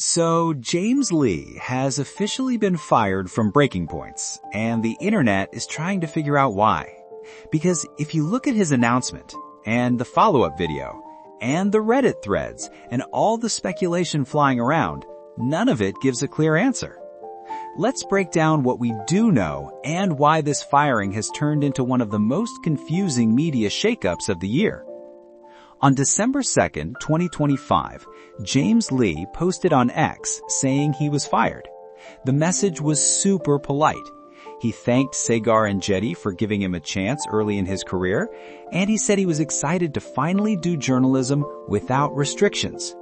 So, James Lee has officially been fired from Breaking Points, and the internet is trying to figure out why. Because if you look at his announcement, and the follow-up video, and the Reddit threads, and all the speculation flying around, none of it gives a clear answer. Let's break down what we do know and why this firing has turned into one of the most confusing media shakeups of the year. On December 2nd, 2025, James Lee posted on X saying he was fired. The message was super polite. He thanked Saagar Enjeti for giving him a chance early in his career, and he said he was excited to finally do journalism without restrictions.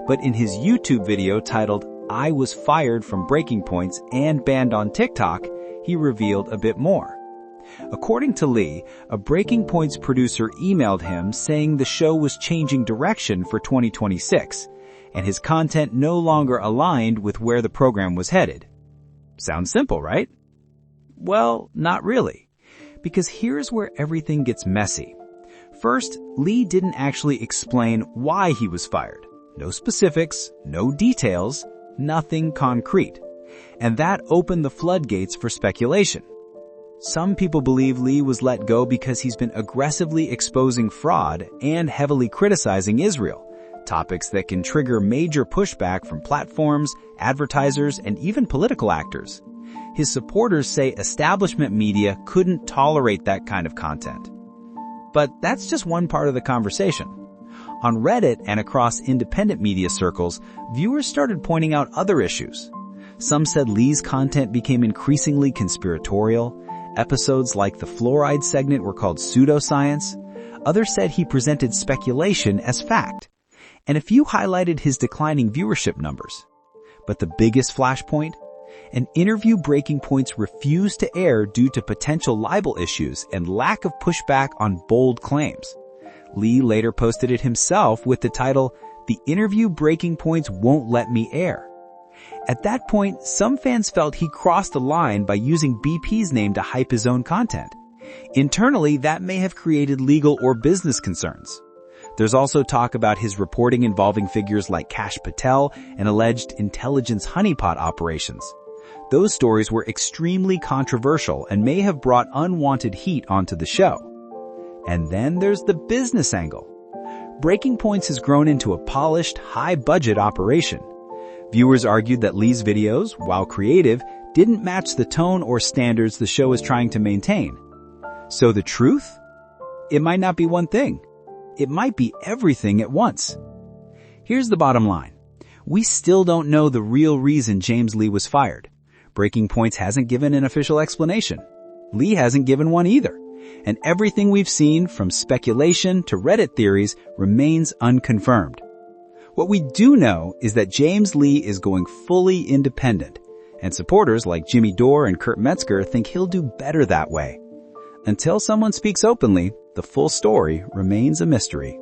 But in his YouTube video titled, "I was fired from Breaking Points and banned on TikTok," he revealed a bit more. According to Lee, a Breaking Points producer emailed him saying the show was changing direction for 2026, and his content no longer aligned with where the program was headed. Sounds simple, right? Well, not really, because here's where everything gets messy. First, Lee didn't actually explain why he was fired. No specifics, no details, nothing concrete. And that opened the floodgates for speculation. Some people believe Lee was let go because he's been aggressively exposing fraud and heavily criticizing Israel, topics that can trigger major pushback from platforms, advertisers, and even political actors. His supporters say establishment media couldn't tolerate that kind of content. But that's just one part of the conversation. On Reddit and across independent media circles, viewers started pointing out other issues. Some said Lee's content became increasingly conspiratorial. Episodes like the fluoride segment were called pseudoscience. Others said he presented speculation as fact. And a few highlighted his declining viewership numbers. But the biggest flashpoint? An interview Breaking Points refused to air due to potential libel issues and lack of pushback on bold claims. Lee later posted it himself with the title, "The interview Breaking Points won't let me air." At that point, some fans felt he crossed the line by using BP's name to hype his own content. Internally, that may have created legal or business concerns. There's also talk about his reporting involving figures like Kash Patel and alleged intelligence honeypot operations. Those stories were extremely controversial and may have brought unwanted heat onto the show. And then there's the business angle. Breaking Points has grown into a polished, high-budget operation. Viewers argued that Lee's videos, while creative, didn't match the tone or standards the show is trying to maintain. So the truth? It might not be one thing. It might be everything at once. Here's the bottom line. We still don't know the real reason James Lee was fired. Breaking Points hasn't given an official explanation. Lee hasn't given one either. And everything we've seen, from speculation to Reddit theories, remains unconfirmed. What we do know is that James Lee is going fully independent, and supporters like Jimmy Dore and Kurt Metzger think he'll do better that way. Until someone speaks openly, the full story remains a mystery.